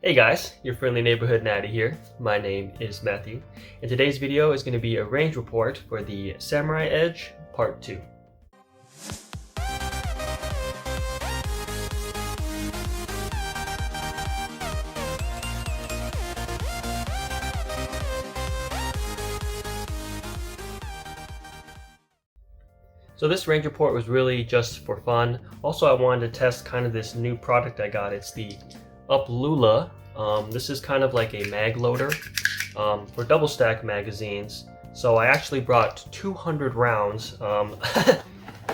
Hey guys, your friendly neighborhood natty here. My name is Matthew, and today's video is going to be a range report for the Samurai Edge Part 2. So this range report was really just for fun. Also, I wanted to test kind of this new product I got. It's the Uplula. This is kind of like a mag loader for double stack magazines. So I actually brought 200 rounds.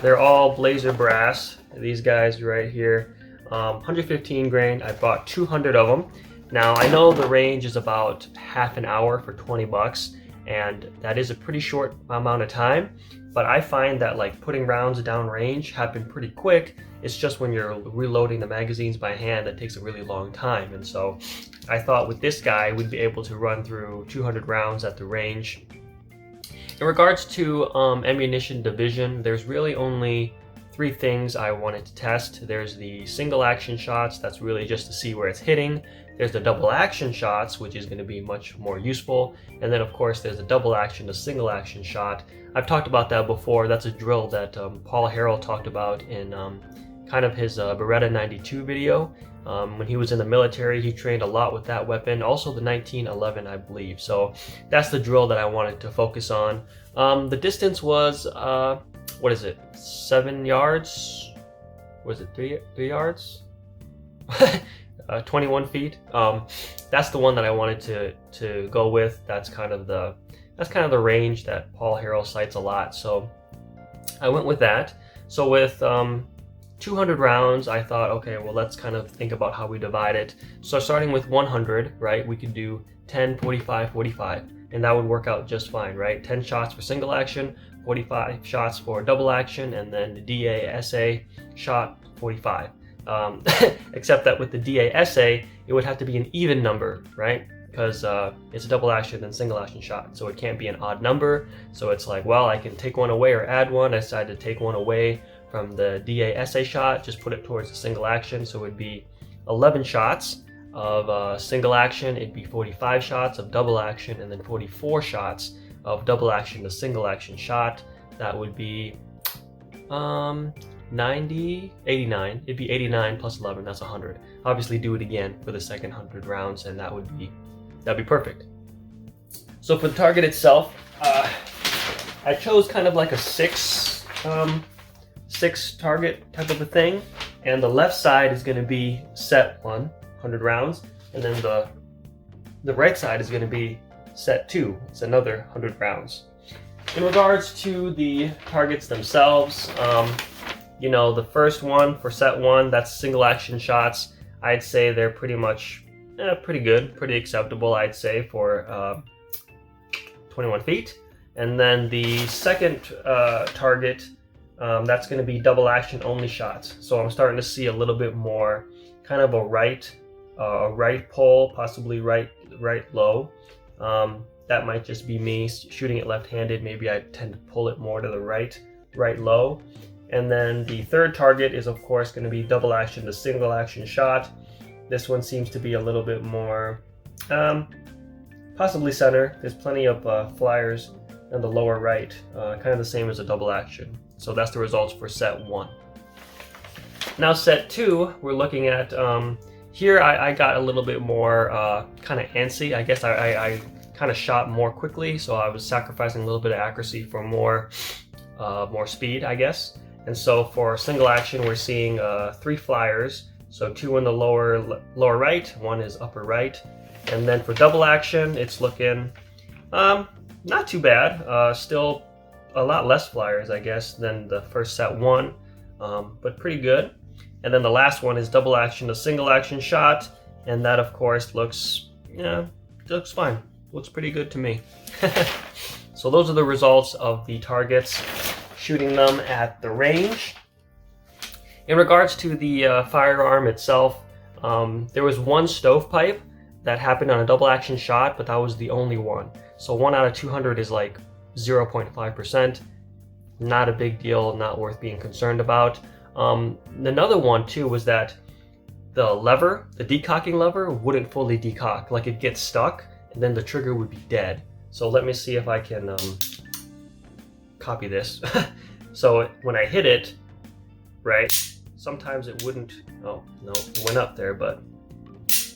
They're all Blazer brass. These guys right here, 115 grain. I bought 200 of them. Now I know the range is about half an hour for 20 bucks, and that is a pretty short amount of time. But I find that like putting rounds down range happen pretty quick. It's just when you're reloading the magazines by hand that takes a really long time. And so I thought with this guy, we'd be able to run through 200 rounds at the range. In regards to ammunition division, there's really only three things I wanted to test. There's the single action shots, that's really just to see where it's hitting. There's the double action shots, which is going to be much more useful. And then of course there's the double action to single action shot. I've talked about that before. That's a drill that Paul Harrell talked about in kind of his Beretta 92 video. When he was in the military, he trained a lot with that weapon. Also the 1911, I believe. So that's the drill that I wanted to focus on. The distance was, what is it, 7 yards? Was it 3 yards? 21 feet. That's the one that I wanted to go with. That's kind of the range that Paul Harrell cites a lot. So I went with that. So with 200 rounds, I thought, okay, well, let's kind of think about how we divide it. So starting with 100, right, we could do 10, 45, 45, and that would work out just fine, right? 10 shots for single action, 45 shots for double action, and then the DA/SA shot 45. Except that with the DA/SA, it would have to be an even number, right? Because it's a double action and single action shot, so it can't be an odd number. So it's like, well, I can take one away or add one. I decided to take one away from the DA/SA shot, just put it towards the single action, so it would be 11 shots of single action, it'd be 45 shots of double action, and then 44 shots of double action to single action shot. That would be 90, 89. It'd be 89 plus 11, that's 100. Obviously do it again for the second 100 rounds, and that'd be perfect. So for the target itself, I chose kind of like a six target type of a thing, and the left side is going to be set 100 rounds, and then the right side is going to be set 2. It's another 100 rounds. In regards to the targets themselves, you know, the first one for set 1, that's single action shots. I'd say they're pretty much pretty good, pretty acceptable, I'd say, for 21 feet. And then the second target, that's going to be double action only shots. So I'm starting to see a little bit more kind of a right pull, possibly right low. That might just be me shooting it left-handed. Maybe I tend to pull it more to the right low. And then the third target is of course going to be double action to single action shot. This one seems to be a little bit more possibly center. There's plenty of flyers in the lower right, kind of the same as a double action. So that's the results for set 1. Now set 2, we're looking at, here I got a little bit more kind of antsy. I guess I kind of shot more quickly, so I was sacrificing a little bit of accuracy for more speed, I guess. And so for single action, we're seeing 3 flyers. So 2 in the lower right, 1 is upper right. And then for double action, it's looking not too bad. Still a lot less flyers, I guess, than the first set 1, but pretty good. And then the last one is double action to single action shot, and that of course looks fine. Looks pretty good to me. So those are the results of the targets, shooting them at the range. In regards to the firearm itself, there was one stovepipe that happened on a double action shot, but that was the only one. So 1 out of 200 is like 0.5%. Not a big deal, not worth being concerned about. Another one too was that the lever, the decocking lever, wouldn't fully decock. Like it gets stuck and then the trigger would be dead. So let me see if I can copy this. So when I hit it, right, sometimes it wouldn't, oh no, it went up there, but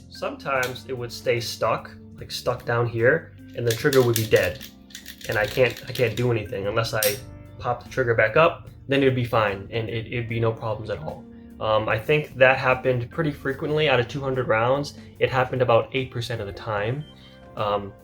sometimes it would stay stuck, like stuck down here, and the trigger would be dead. And I can't do anything unless I pop the trigger back up, then it'd be fine and it'd be no problems at all. I think that happened pretty frequently. Out of 200 rounds, it happened about 8% of the time.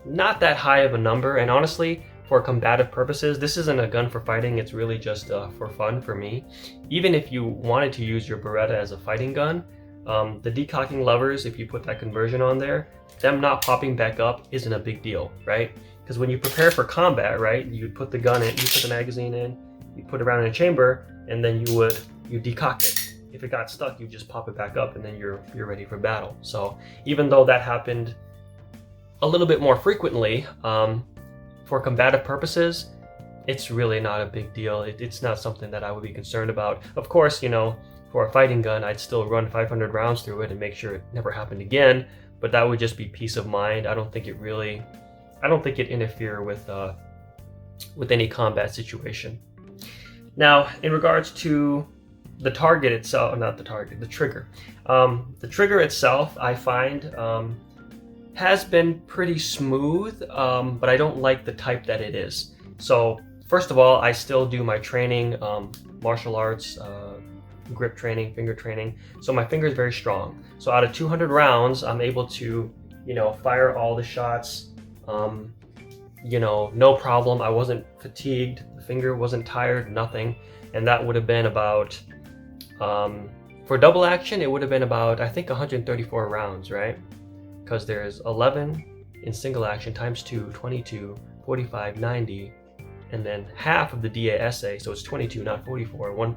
Not that high of a number, and honestly, for combative purposes, this isn't a gun for fighting, it's really just for fun for me. Even if you wanted to use your Beretta as a fighting gun, the decocking levers, if you put that conversion on there, them not popping back up isn't a big deal, right? Because when you prepare for combat, right, you'd put the gun in, you put the magazine in, you put it around in a chamber, and then you decock it. If it got stuck, you just pop it back up and then you're ready for battle. So even though that happened a little bit more frequently, for combative purposes, it's really not a big deal. It's not something that I would be concerned about. Of course, you know, for a fighting gun, I'd still run 500 rounds through it and make sure it never happened again, but that would just be peace of mind. I don't think it interfere with any combat situation. Now, in regards to the target itself, not the target, the trigger. The trigger itself, I find, has been pretty smooth, but I don't like the type that it is. So first of all, I still do my training, martial arts, grip training, finger training. So my finger is very strong. So out of 200 rounds, I'm able to, you know, fire all the shots, you know, no problem. I wasn't fatigued, the finger wasn't tired, nothing. And that would have been about, for double action, it would have been about, I think, 134 rounds, right? Because there's 11 in single action times 2, 22, 45, 90, and then half of the DASA, so it's 22, not 44,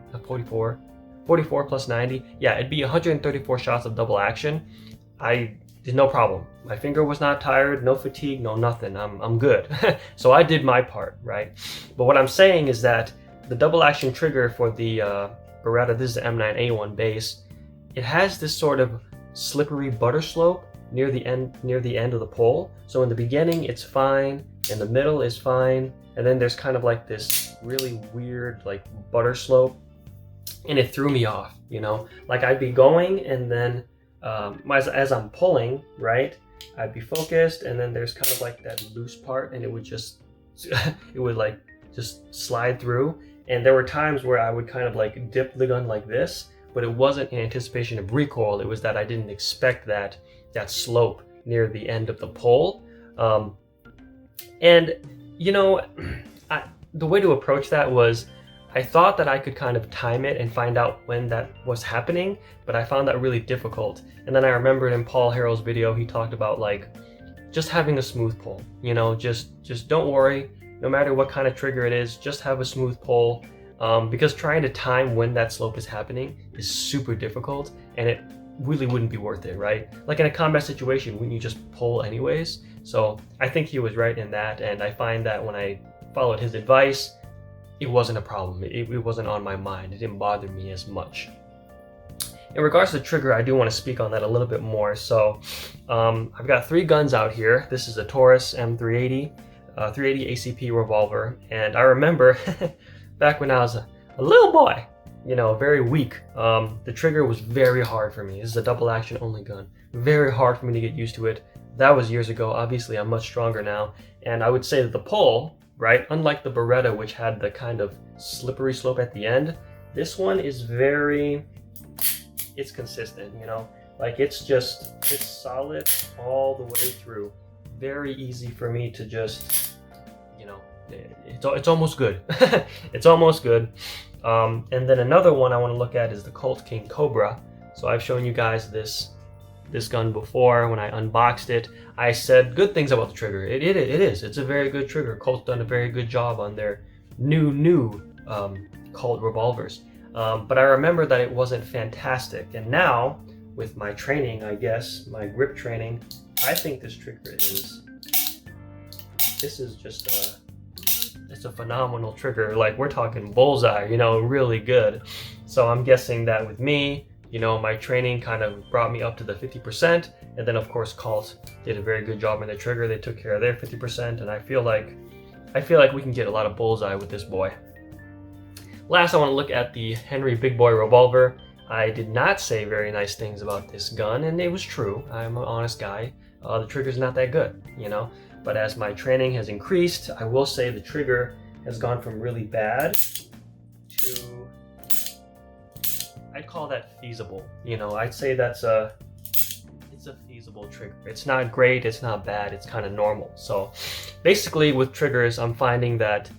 44 plus 90. Yeah, it'd be 134 shots of double action. I did no problem. My finger was not tired, no fatigue, no nothing. I'm good. So I did my part, right? But what I'm saying is that the double action trigger for the Beretta, this is the M9A1 base, it has this sort of slippery butter slope near the end of the pole. So in the beginning it's fine, in the middle is fine, and then there's kind of like this really weird like butter slope, and it threw me off, you know? Like I'd be going and then as I'm pulling, right, I'd be focused, and then there's kind of like that loose part, and it would just it would like just slide through. And there were times where I would kind of like dip the gun like this, but it wasn't in anticipation of recoil. It was that I didn't expect that slope near the end of the pole. And you know, the way to approach that was, I thought that I could kind of time it and find out when that was happening, but I found that really difficult. And then I remembered in Paul Harrell's video, he talked about like just having a smooth pull, you know, just don't worry, no matter what kind of trigger it is, just have a smooth pull, because trying to time when that slope is happening is super difficult, and it really wouldn't be worth it, right? Like in a combat situation, wouldn't you just pull anyways? So I think he was right in that, and I find that when I followed his advice, it wasn't a problem. It wasn't on my mind. It didn't bother me as much. In regards to the trigger, I do want to speak on that a little bit more. So I've got 3 guns out here. This is a Taurus M380, 380 ACP revolver, and I remember back when I was a little boy, you know, very weak, the trigger was very hard for me. This is a double action only gun. Very hard for me to get used to it. That was years ago. Obviously, I'm much stronger now, and I would say that the pull, right, unlike the Beretta, which had the kind of slippery slope at the end, this one is it's consistent, you know, like it's solid all the way through. Very easy for me to just, you know, it's almost good. It's almost good. And then another one I want to look at is the Colt King Cobra. So I've shown you guys this gun before. When I unboxed it, I said good things about the trigger. It is. It's a very good trigger. Colt's done a very good job on their new Colt revolvers. But I remember that it wasn't fantastic. And now, with my training, I guess, my grip training, I think this trigger is just it's a phenomenal trigger. Like, we're talking bullseye, you know, really good. So I'm guessing that with me, you know, my training kind of brought me up to the 50%, and then of course Cult did a very good job on the trigger. They took care of their 50%, and I feel like we can get a lot of bullseye with this boy. Last, I want to look at the Henry Big Boy revolver. I did not say very nice things about this gun, and it was true. I'm an honest guy. The trigger's not that good, you know. But as my training has increased, I will say the trigger has gone from really bad to, I'd call that feasible. You know, I'd say it's a feasible trigger. It's not great, it's not bad, it's kind of normal. So basically with triggers, I'm finding that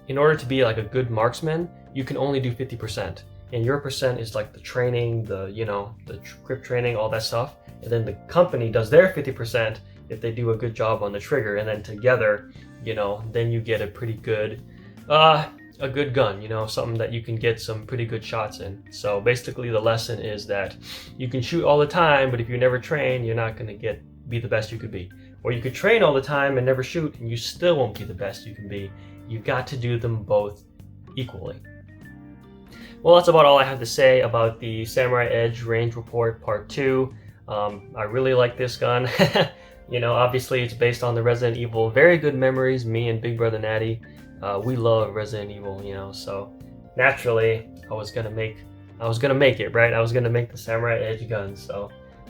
in order to be like a good marksman, you can only do 50%. And your percent is like the training, the grip training, all that stuff. And then the company does their 50% if they do a good job on the trigger. And then together, you know, then you get a pretty good, a good gun, you know, something that you can get some pretty good shots in. So basically the lesson is that you can shoot all the time, but if you never train, you're not going to be the best you could be. Or you could train all the time and never shoot, and you still won't be the best you can be. You've got to do them both equally. Well, that's about all I have to say about the Samurai Edge Range Report Part 2. I really like this gun. You know, obviously it's based on the Resident Evil. Very good memories, me and Big Brother Natty. We love Resident Evil, you know, so naturally I was gonna make it, right? I was gonna make the Samurai Edge gun, so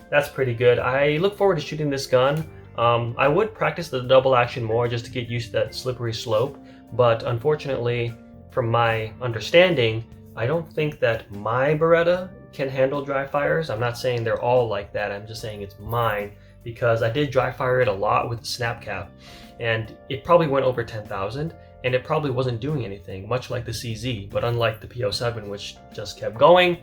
that's pretty good. I look forward to shooting this gun. I would practice the double action more just to get used to that slippery slope, but unfortunately, from my understanding, I don't think that my Beretta can handle dry fires. I'm not saying they're all like that, I'm just saying it's mine, because I did dry fire it a lot with the snap cap, and it probably went over 10,000, and it probably wasn't doing anything, much like the CZ, but unlike the P07, which just kept going,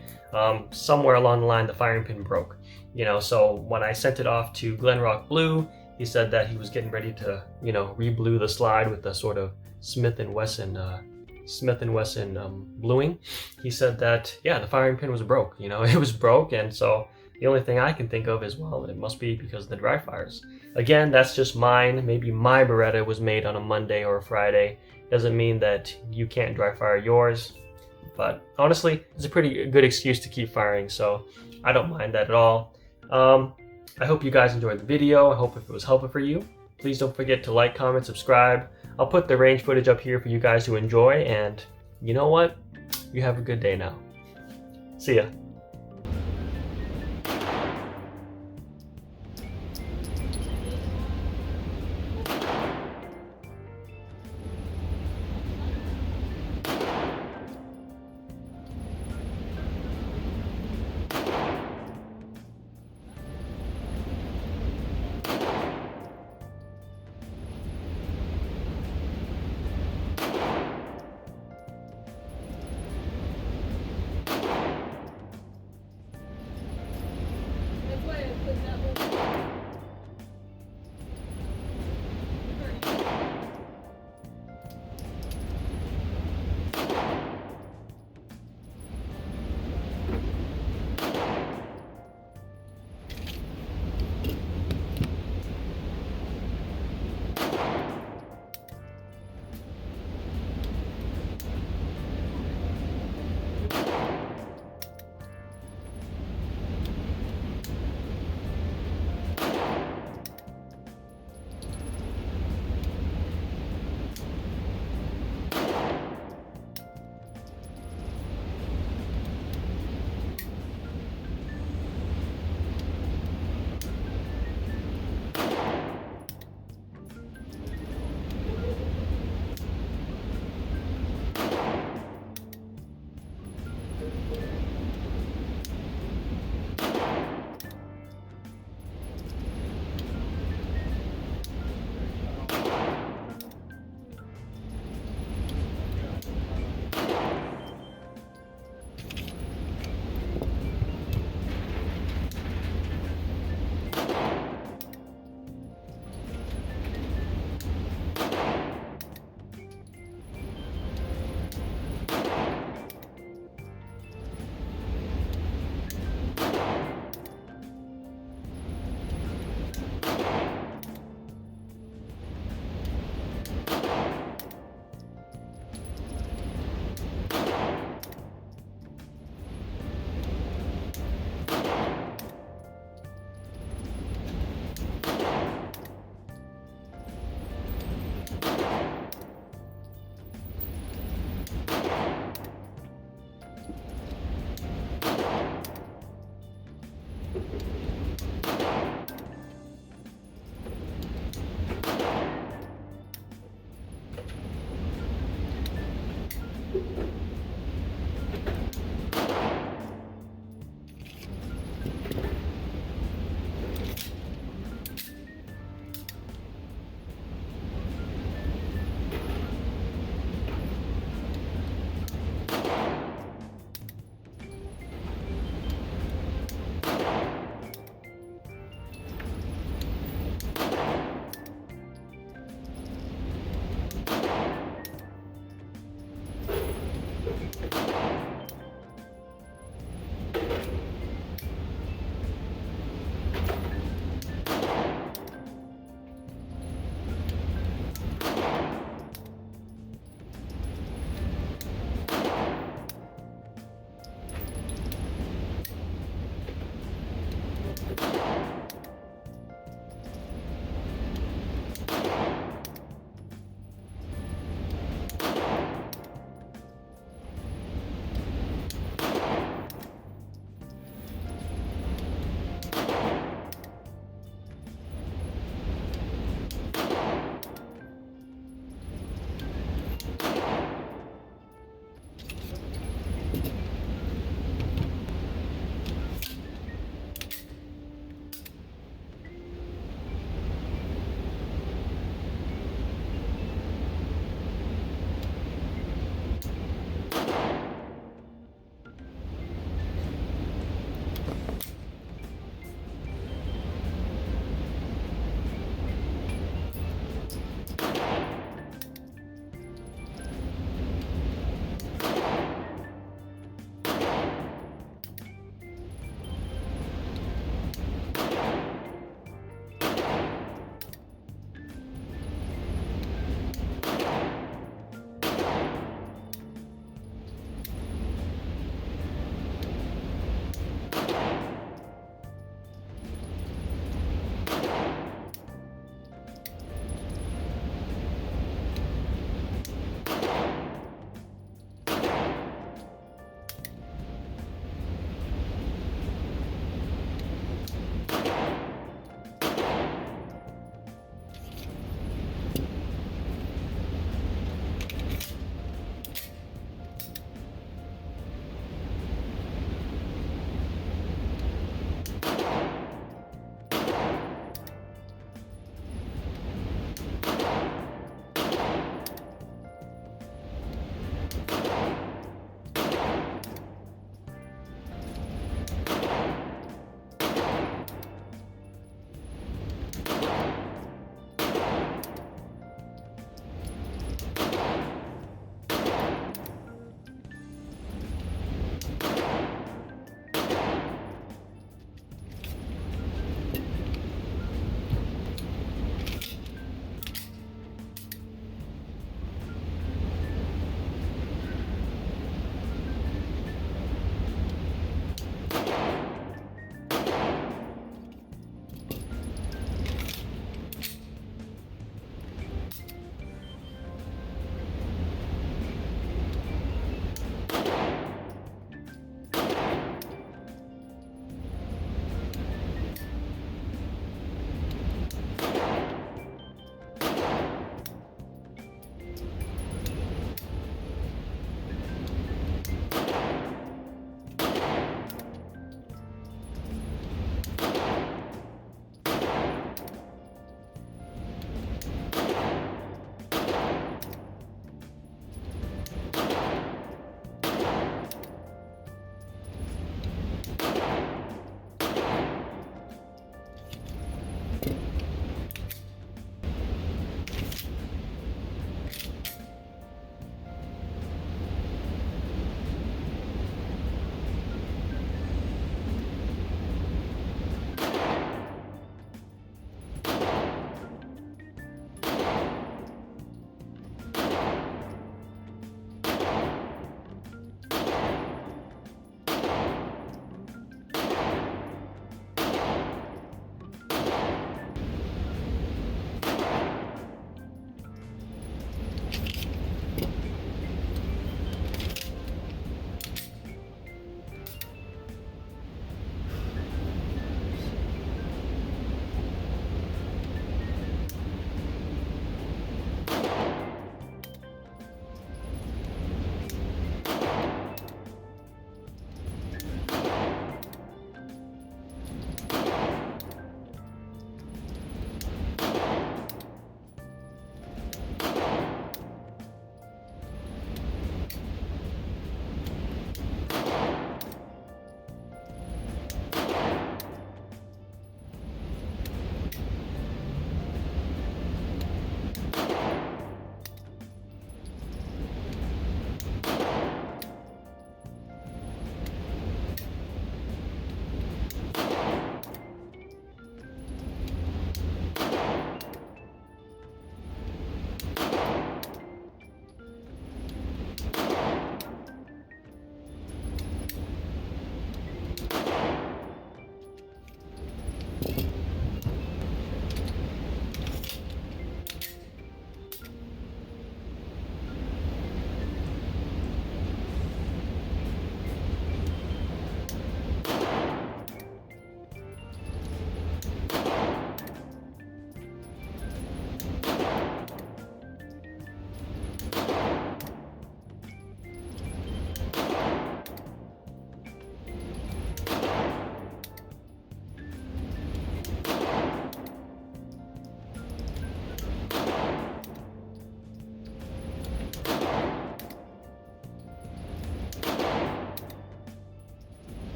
somewhere along the line the firing pin broke. You know, so when I sent it off to Glenrock Blue, he said that he was getting ready to, you know, re-blue the slide with the sort of Smith & Wesson bluing. He said that, yeah, the firing pin was broke, you know, it was broke, and so the only thing I can think of is, well, it must be because of the dry fires. Again, that's just mine. Maybe my Beretta was made on a Monday or a Friday. Doesn't mean that you can't dry fire yours, but honestly, it's a pretty good excuse to keep firing, so I don't mind that at all. I hope you guys enjoyed the video. I hope if it was helpful for you. Please don't forget to like, comment, subscribe. I'll put the range footage up here for you guys to enjoy, and you know what? You have a good day now. See ya.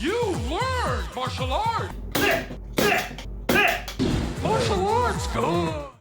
You learned martial arts! Martial arts, good!